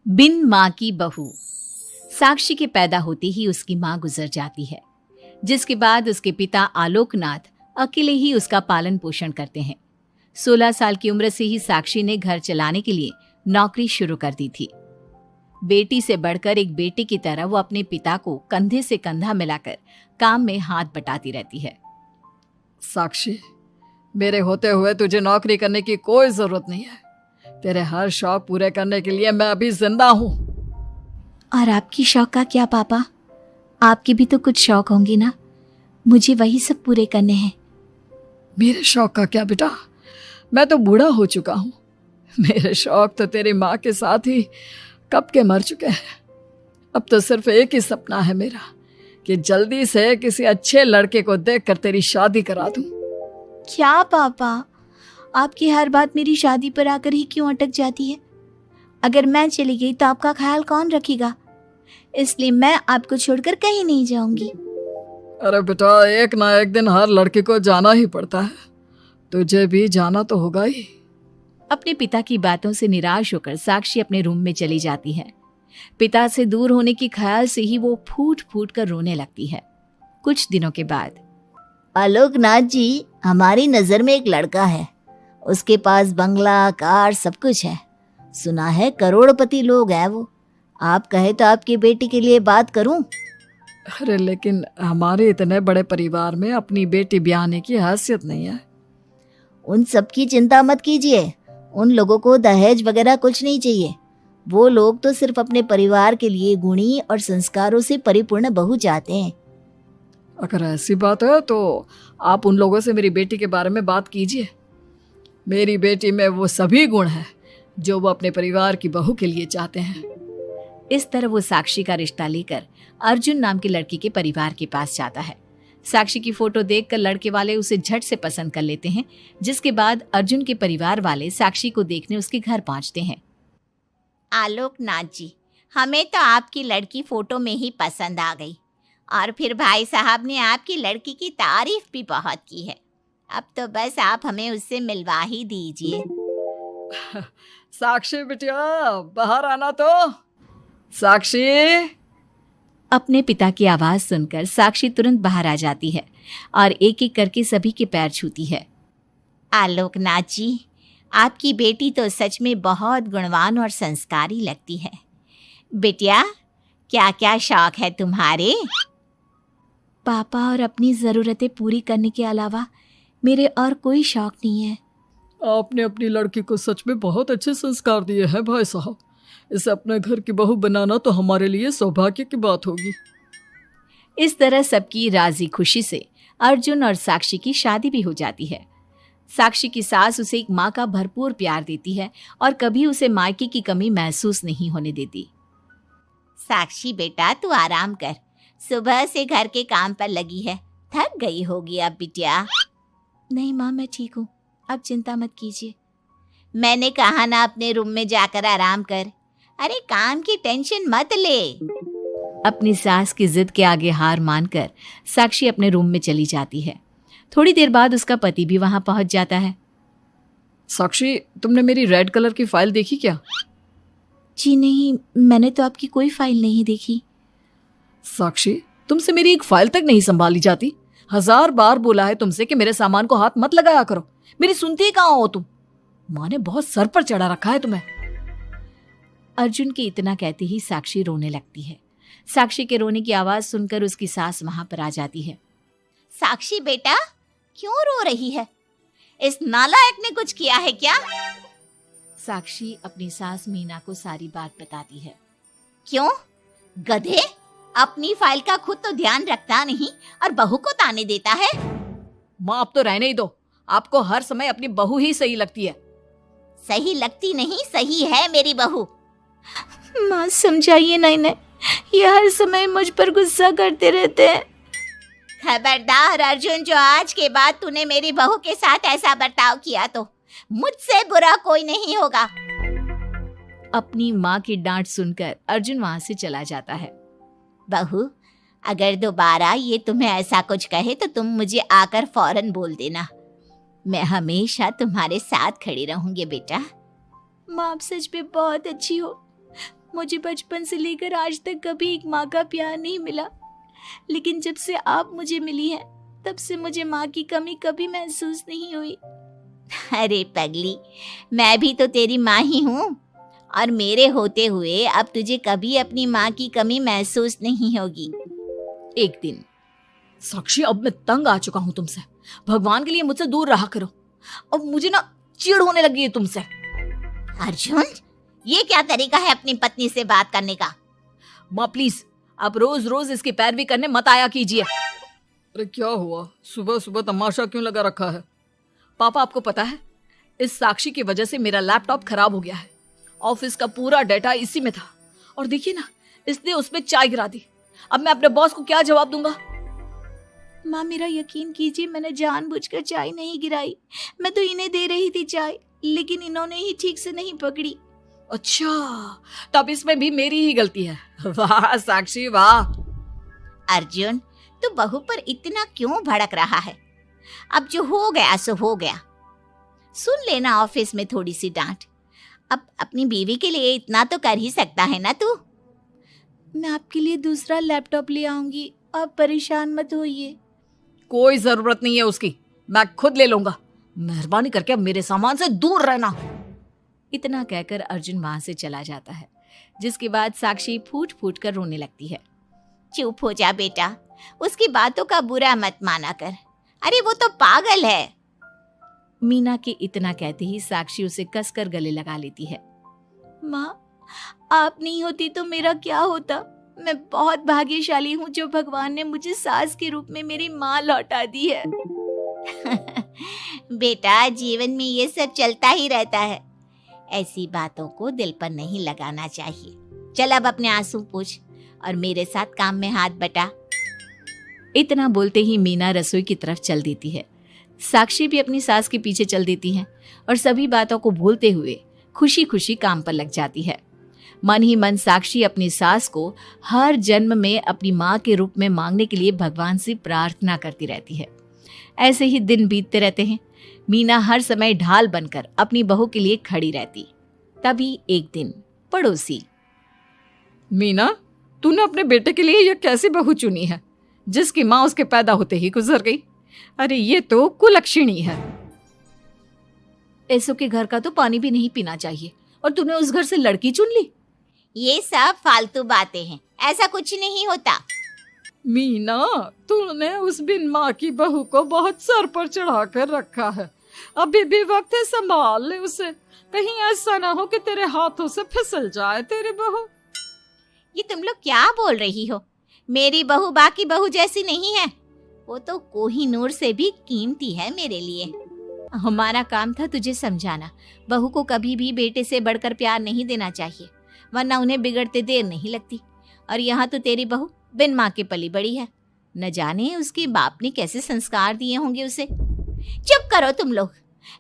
बिन माँ की बहू। साक्षी के पैदा होते ही उसकी माँ गुजर जाती है, जिसके बाद उसके पिता आलोकनाथ अकेले ही उसका पालन पोषण करते हैं। 16 साल की उम्र से ही साक्षी ने घर चलाने के लिए नौकरी शुरू कर दी थी। बेटी से बढ़कर एक बेटे की तरह वो अपने पिता को कंधे से कंधा मिलाकर काम में हाथ बटाती रहती है। साक्षी, मेरे होते हुए तुझे नौकरी करने की कोई जरूरत नहीं है। तेरे हर शौक पूरे करने के लिए मैं अभी जिंदा हूँ। और आपकी शौक का क्या पापा? आपके भी तो कुछ शौक होंगे ना, मुझे वही सब पूरे करने हैं। मेरे शौक का क्या बेटा, मैं तो बूढ़ा हो चुका हूँ। मेरे शौक तो तेरी माँ के साथ ही कब के मर चुके हैं। अब तो सिर्फ एक ही सपना है मेरा कि जल्दी से किसी अच्छे लड़के को देखकर तेरी शादी करा दूं। क्या पापा, आपकी हर बात मेरी शादी पर आकर ही क्यों अटक जाती है? अगर मैं चली गई तो आपका ख्याल कौन रखेगा? इसलिए मैं आपको छोड़कर कहीं नहीं जाऊंगी। अरे बेटा, एक ना एक दिन हर लड़के को जाना ही पड़ता है। तुझे भी जाना तो होगा ही। अपने पिता की बातों से निराश होकर साक्षी अपने रूम में चली जाती है। पिता से दूर होने के ख्याल से ही वो फूट फूट कर रोने लगती है। कुछ दिनों के बाद, आलोकनाथ जी, हमारी नजर में एक लड़का है। उसके पास बंगला, कार, सब कुछ है। सुना है करोड़पति लोग हैं वो। आप कहे तो आपकी बेटी के लिए बात करूं? अरे लेकिन हमारे इतने बड़े परिवार में अपनी बेटी ब्याहने की हैसियत नहीं है। उन सब की चिंता मत कीजिए। उन लोगों को दहेज वगैरह कुछ नहीं चाहिए। वो लोग तो सिर्फ अपने परिवार के लिए गुणी और संस्कारों से परिपूर्ण बहू चाहते हैं। अगर ऐसी बात है तो आप उन लोगों से मेरी बेटी के बारे में बात कीजिए। मेरी बेटी में वो सभी गुण हैं जो वो अपने परिवार की बहू के लिए चाहते हैं। इस तरह वो साक्षी का रिश्ता लेकर अर्जुन नाम के लड़की के परिवार के पास जाता है। साक्षी की फोटो देखकर लड़के वाले उसे झट से पसंद कर लेते हैं, जिसके बाद अर्जुन के परिवार वाले साक्षी को देखने उसके घर पहुंचते हैं। आलोकनाथ जी, हमें तो आपकी लड़की फोटो में ही पसंद आ गई, और फिर भाई साहब ने आपकी लड़की की तारीफ भी बहुत की है। अब तो बस आप हमें उससे मिलवा ही दीजिए। साक्षी बिटिया, बाहर आना तो। साक्षी। अपने पिता की आवाज सुनकर साक्षी तुरंत बाहर आ जाती है और एक एक करके सभी के पैर छूती है। आलोकनाथ जी, आपकी बेटी तो सच में बहुत गुणवान और संस्कारी लगती है। बिटिया, क्या क्या शौक है तुम्हारे? पापा, और अपनी ज़रूरतें पूरी करने के अलावा मेरे और कोई शौक नहीं है। आपने अपनी लड़की को सच में बहुत अच्छे संस्कार दिए हैं भाई साहब। इसे अपने घर की बहू बनाना तो हमारे लिए सौभाग्य की बात होगी। इस तरह सबकी राजी खुशी से अर्जुन और साक्षी की शादी भी हो जाती है। साक्षी की सास उसे एक माँ का भरपूर प्यार देती है और कभी उसे मायके की कमी महसूस नहीं होने देती। साक्षी बेटा, तू आराम कर। सुबह से घर के काम पर लगी है, थक गई होगी अब बिटिया। नहीं माँ, मैं ठीक हूँ, अब चिंता मत कीजिए। मैंने कहा ना, अपने रूम में जाकर आराम कर। अरे काम की टेंशन मत ले। अपनी सास की जिद के आगे हार मानकर साक्षी अपने रूम में चली जाती है। थोड़ी देर बाद उसका पति भी वहां पहुंच जाता है। साक्षी, तुमने मेरी रेड कलर की फाइल देखी क्या? जी नहीं, मैंने तो आपकी कोई फाइल नहीं देखी। साक्षी, तुमसे मेरी एक फाइल तक नहीं संभाली जाती। 1000 बार बोला है तुमसे कि मेरे सामान को हाथ मत लगाया करो। मेरी सुनती कहाँ हो तुम? माँ ने बहुत सर पर चढ़ा रखा है तुम्हें। अर्जुन के इतना कहते ही साक्षी रोने लगती है। साक्षी के रोने की आवाज सुनकर उसकी सास वहां पर आ जाती है। साक्षी बेटा, क्यों रो रही है? इस नालायक ने कुछ किया है क्या? साक्षी अपनी सास मीना को सारी बात बताती है। क्यों? गधे, अपनी फाइल का खुद तो ध्यान रखता नहीं और बहू को ताने देता है। माँ, अब तो रहने ही दो। आपको हर समय अपनी बहू ही सही लगती है। सही लगती नहीं, सही है मेरी बहू। माँ समझाइए ना इन्हें, ये हर समय मुझ पर गुस्सा करते रहते हैं। खबरदार अर्जुन, जो आज के बाद तूने मेरी बहू के साथ ऐसा बर्ताव किया तो मुझसे बुरा कोई नहीं होगा। अपनी माँ की डांट सुनकर अर्जुन वहां से चला जाता है। बहू, अगर दोबारा ये तुम्हें ऐसा कुछ कहे तो तुम मुझे आकर फौरन बोल देना। मैं हमेशा तुम्हारे साथ खड़ी रहूंगी बेटा। माँ, आप सच में बहुत अच्छी हो। मुझे बचपन से लेकर आज तक कभी एक माँ का प्यार नहीं मिला, लेकिन जब से आप मुझे मिली हैं तब से मुझे माँ की कमी कभी महसूस नहीं हुई। अरे पगली, मैं भी तो तेरी माँ ही हूँ, और मेरे होते हुए अब तुझे कभी अपनी माँ की कमी महसूस नहीं होगी। एक दिन, साक्षी अब मैं तंग आ चुका हूँ तुमसे, भगवान के लिए मुझसे दूर रहा करो। अब मुझे ना चिढ़ होने लगी है तुमसे। अर्जुन, ये क्या तरीका है अपनी पत्नी से बात करने का? माँ प्लीज, आप रोज रोज इसकी पैरवी करने मत आया कीजिए। अरे क्या हुआ, सुबह सुबह तमाशा क्यों लगा रखा है? पापा, आपको पता है इस साक्षी की वजह से मेरा लैपटॉप खराब हो गया है। ऑफिस का पूरा डाटा इसी में था, और देखिए ना, इसने उसमें चाय गिरा दी। अब मैं अपने बॉस को क्या जवाब दूंगा? माँ मेरा यकीन कीजिए, मैंने जानबूझकर चाय नहीं गिराई। मैं तो इन्हें दे रही थी चाय, लेकिन इन्होंने ही ठीक से नहीं पकड़ी। अच्छा, तब इसमें भी मेरी ही गलती है। वाह साक्षी वाह। अर्जुन, तू बहू पर इतना क्यों भड़क रहा है? अब जो हो गया सो हो गया। सुन लेना ऑफिस में थोड़ी सी डांट। अब अपनी बीवी के लिए इतना तो कर ही सकता है ना तू। मैं आपके लिए दूसरा लैपटॉप ले आऊंगी, आप परेशान मत होइए। कोई जरूरत नहीं है उसकी, मैं खुद ले लूंगा। मेहरबानी करके अब मेरे सामान से दूर रहना। इतना कहकर अर्जुन वहां से चला जाता है, जिसके बाद साक्षी फूट फूट कर रोने लगती है। चुप हो जा बेटा, उसकी बातों का बुरा मत माना कर। अरे वो तो पागल है। मीना के इतना कहते ही साक्षी उसे कसकर गले लगा लेती है। माँ, आप नहीं होती तो मेरा क्या होता? मैं बहुत भाग्यशाली हूँ जो भगवान ने मुझे सास के रूप में मेरी माँ लौटा दी है। बेटा, जीवन में ये सब चलता ही रहता है, ऐसी बातों को दिल पर नहीं लगाना चाहिए। चल अब अपने आंसू पोंछ और मेरे साथ काम में हाथ बटा। इतना बोलते ही मीना रसोई की तरफ चल देती है। साक्षी भी अपनी सास के पीछे चल देती है और सभी बातों को भूलते हुए खुशी खुशी काम पर लग जाती है। मन ही मन साक्षी अपनी सास को हर जन्म में अपनी माँ के रूप में मांगने के लिए भगवान से प्रार्थना करती रहती है। ऐसे ही दिन बीतते रहते हैं। मीना हर समय ढाल बनकर अपनी बहू के लिए खड़ी रहती। तभी एक दिन पड़ोसी, मीना, तूने अपने बेटे के लिए यह कैसी बहू चुनी है जिसकी माँ उसके पैदा होते ही गुजर गई? अरे ये तो कुलक्षणी है। ऐसों के घर का तो पानी भी नहीं पीना चाहिए, और तूने उस घर से लड़की चुन ली। ये सब फालतू बातें हैं, ऐसा कुछ नहीं होता। मीना, तूने उस बिन माँ की बहू को बहुत सर पर चढ़ा कर रखा है। अभी भी वक्त है, संभाल ले उसे। कहीं ऐसा ना हो कि तेरे हाथों से फिसल जाए तेरी बहू। ये तुम लोग क्या बोल रही हो? मेरी बहू बाकी बहू जैसी नहीं है, वो तो कोहिनूर से भी कीमती है मेरे लिए। हमारा काम था तुझे समझाना। बहू को कभी भी बेटे से बढ़कर प्यार नहीं देना चाहिए, वरना उन्हें बिगड़ते देर नहीं लगती। और यहाँ तो तेरी बहू बिन माँ के पली बड़ी है। न जाने उसके बाप ने कैसे संस्कार दिए होंगे उसे। चुप करो तुम लोग,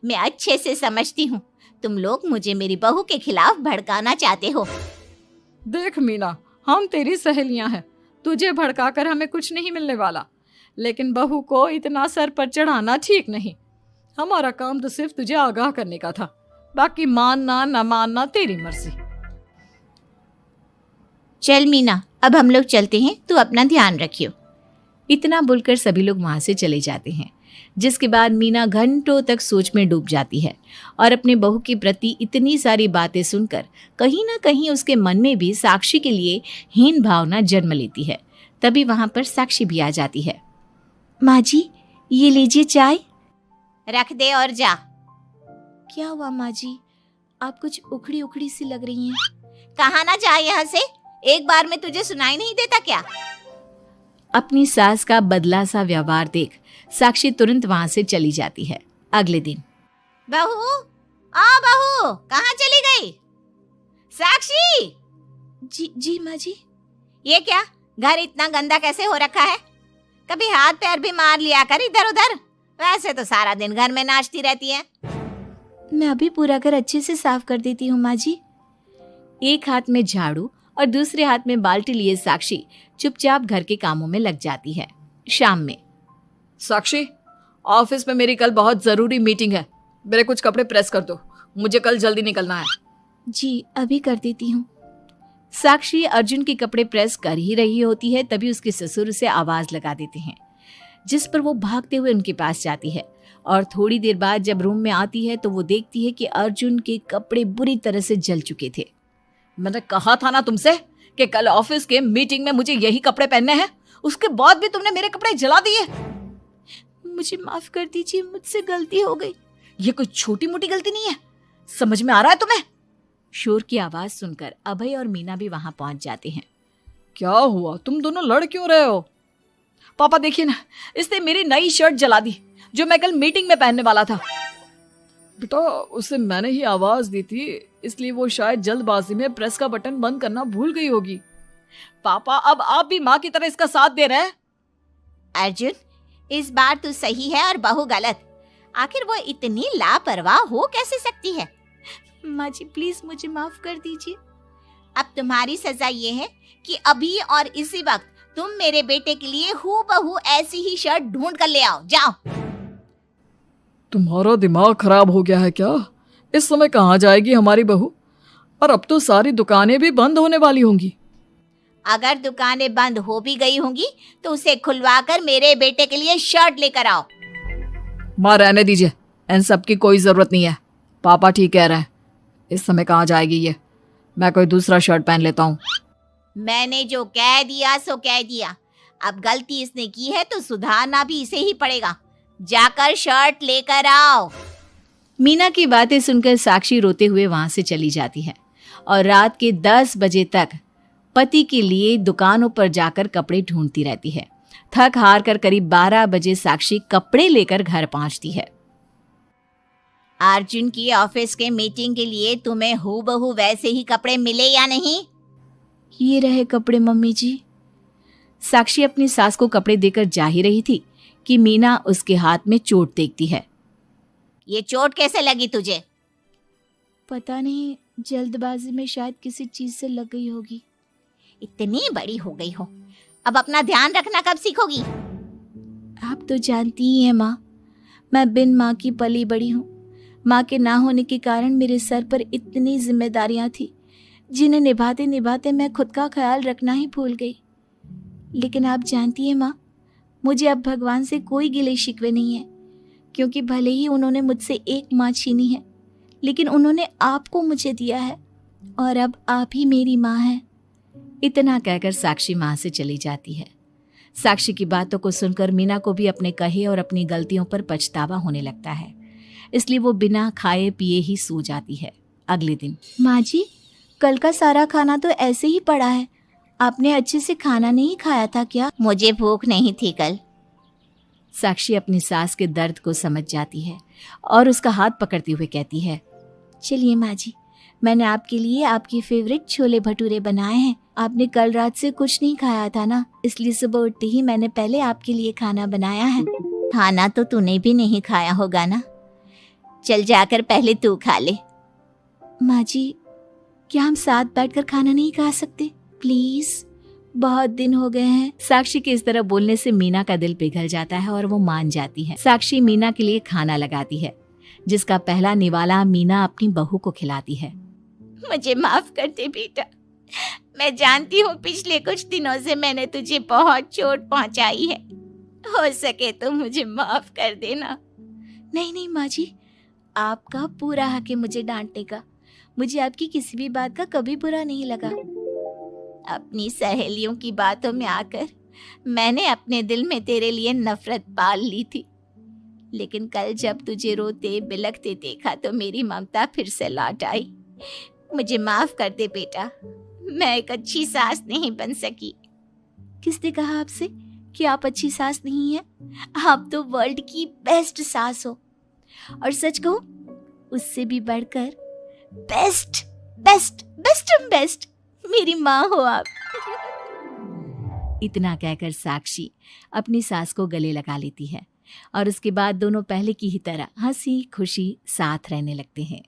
मैं अच्छे से समझती हूँ तुम लोग मुझे मेरी बहू के खिलाफ भड़काना चाहते हो। देख मीना, हम तेरी सहेलियां हैं, तुझे भड़काकर हमें कुछ नहीं मिलने वाला, लेकिन बहू को इतना सर पर चढ़ाना ठीक नहीं। हमारा काम तो सिर्फ तुझे आगाह करने का था, बाकी मानना न मानना तेरी मर्जी। चल मीना, अब हम लोग चलते हैं, तू अपना ध्यान रखियो। इतना बोलकर सभी लोग वहां से चले जाते हैं, जिसके बाद मीना घंटों तक सोच में डूब जाती है और अपने बहू के प्रति इतनी सारी बातें सुनकर कहीं ना कहीं उसके मन में भी साक्षी के लिए हीन भावना जन्म लेती है। तभी वहां पर साक्षी भी आ जाती है। माँ जी, ये लीजिए चाय। रख दे और जा। क्या हुआ माँ जी, आप कुछ उखड़ी उखड़ी सी लग रही हैं। कहाँ ना जा यहाँ से, एक बार में तुझे सुनाई नहीं देता क्या? अपनी सास का बदला सा व्यवहार देख साक्षी तुरंत वहां से चली जाती है। अगले दिन, बहू, बहू कहाँ चली गई? साक्षी! जी माँ जी। ये क्या, घर इतना गंदा कैसे हो रखा है? कभी हाथ पैर भी मार लिया कर इधर उधर, वैसे तो सारा दिन घर में नाचती रहती है। मैं अभी पूरा घर अच्छे से साफ कर देती हूँ माँ जी। एक हाथ में झाड़ू और दूसरे हाथ में बाल्टी लिए साक्षी चुपचाप घर के कामों में लग जाती है। शाम में, साक्षी, ऑफिस में मेरी कल बहुत जरूरी मीटिंग है, मेरे कुछ कपड़े प्रेस कर दो, मुझे कल जल्दी निकलना है। जी अभी कर देती हूँ। साक्षी अर्जुन के कपड़े प्रेस कर ही रही होती है, तभी उसके ससुर उसे आवाज लगा देते हैं, जिस पर वो भागते हुए उनके पास जाती है। और थोड़ी देर बाद जब रूम में आती है तो वो देखती है कि अर्जुन के कपड़े बुरी तरह से जल चुके थे। मैंने कहा था ना तुमसे कि कल ऑफिस के मीटिंग में मुझे यही कपड़े पहनने हैं, उसके बाद भी तुमने मेरे कपड़े जला दिए। मुझे माफ कर दीजिए, मुझसे गलती हो गई। ये कोई छोटी मोटी गलती नहीं है, समझ में आ रहा है तुम्हें? शोर की आवाज सुनकर अभय और मीना भी वहां पहुंच जाते हैं। क्या हुआ, तुम दोनों लड़ क्यों रहे हो? पापा देखिए ना, इसने मेरी नई शर्ट जला दी जो मैं कल मीटिंग में पहनने वाला था। बेटा उसे मैंने ही आवाज दी थी, इसलिए वो शायद जल्दबाजी में प्रेस का बटन बंद करना भूल गई होगी। पापा अब आप भी माँ की तरह इसका साथ दे रहे हैं। अर्जुन, इस बार तू सही है और बहू गलत। आखिर वो इतनी लापरवाह हो कैसे सकती है? माँ जी प्लीज मुझे माफ कर दीजिए। अब तुम्हारी सजा ये है कि अभी और इसी वक्त तुम मेरे बेटे के लिए हूबहू ऐसी ही शर्ट ढूंढ कर ले आओ। जाओ। तुम्हारा दिमाग खराब हो गया है क्या? इस समय कहाँ जाएगी हमारी बहू? और अब तो सारी दुकानें भी बंद होने वाली होंगी। अगर दुकानें बंद हो भी गई होंगी तो उसे खुलवाकर मेरे बेटे के लिए शर्ट लेकर आओ। माँ रहने दीजिए, इन सब की कोई जरूरत नहीं है। पापा ठीक कह रहे हैं, इस समय कहाँ जाएगी ये? मैं कोई दूसरा शर्ट पहन लेता हूँ। मैंने जो कह दिया सो कह दिया। अब गलती इसने की है तो सुधारना भी इसे ही पड़ेगा। जाकर शर्ट लेकर आओ। मीना की बातें सुनकर साक्षी रोते हुए वहां से चली जाती है और रात के 10 बजे तक पति के लिए दुकानों पर जाकर कपड़े ढूंढती रहती है। थक हार कर करीब 12 बजे साक्षी कपड़े लेकर घर पहुंचती है। अर्जुन की ऑफिस के मीटिंग के लिए तुम्हें हूबहू वैसे ही कपड़े मिले या नहीं? ये रहे कपड़े मम्मी जी। साक्षी अपनी सास को कपड़े देकर जा ही रही थी कि मीना उसके हाथ में चोट देखती है। ये चोट कैसे लगी तुझे? पता नहीं, जल्दबाजी में शायद किसी चीज से लग गई होगी। इतनी बड़ी हो गई हो, अब अपना ध्यान रखना कब सीखोगी? आप तो जानती ही हैं माँ, मैं बिन माँ की पली बड़ी हूँ। माँ के ना होने के कारण मेरे सर पर इतनी जिम्मेदारियां थी जिन्हें निभाते निभाते मैं खुद का ख्याल रखना ही भूल गई। लेकिन आप जानती हैं माँ, मुझे अब भगवान से कोई गिले शिकवे नहीं है, क्योंकि भले ही उन्होंने मुझसे एक माँ छीनी है, लेकिन उन्होंने आपको मुझे दिया है और अब आप ही मेरी माँ हैं। इतना कहकर साक्षी माँ से चली जाती है। साक्षी की बातों को सुनकर मीना को भी अपने कहे और अपनी गलतियों पर पछतावा होने लगता है, इसलिए वो बिना खाए पिए ही सो जाती है। अगले दिन, माँ जी कल का सारा खाना तो ऐसे ही पड़ा है, आपने अच्छे से खाना नहीं खाया था क्या? मुझे भूख नहीं थी कल। साक्षी अपनी सास के दर्द को समझ जाती है और उसका हाथ पकड़ते हुए कहती है, चलिए माँ जी, मैंने आपके लिए आपकी फेवरेट छोले भटूरे बनाए हैं। आपने कल रात से कुछ नहीं खाया था ना, इसलिए सुबह उठते ही मैंने पहले आपके लिए खाना बनाया है। खाना तो तूने भी नहीं खाया होगा ना, चल जाकर पहले तू खा ले। माँ जी क्या हम साथ बैठकर खाना नहीं खा सकते प्लीज? बहुत दिन हो गए हैं। साक्षी के इस तरह बोलने से मीना का दिल पिघल जाता है और वो मान जाती है। साक्षी मीना के लिए खाना लगाती है, जिसका पहला निवाला मीना अपनी बहू को खिलाती है। मुझे माफ कर दे बेटा, मैं जानती हूँ पिछले कुछ दिनों से मैंने तुझे बहुत चोट पहुँचाई है, हो सके तो मुझे माफ कर देना। नहीं नहीं माँ जी, आपका पूरा हक है मुझे डांटने का। मुझे आपकी किसी भी बात का कभी बुरा नहीं लगा। अपनी सहेलियों की बातों में आकर मैंने अपने दिल में तेरे लिए नफरत पाल ली थी, लेकिन कल जब तुझे रोते बिलखते देखा तो मेरी ममता फिर से लौट आई। मुझे माफ कर दे बेटा, मैं एक अच्छी सास नहीं बन सकी। किसने कहा आपसे कि आप अच्छी सास नहीं हैं? आप तो वर्ल्ड की बेस्ट सास हो, और सच कहूं उससे भी बढ़कर बेस्ट बेस्ट बेस्ट बेस्ट मेरी माँ हो आप। इतना कहकर साक्षी अपनी सास को गले लगा लेती है और उसके बाद दोनों पहले की ही तरह हंसी खुशी साथ रहने लगते हैं।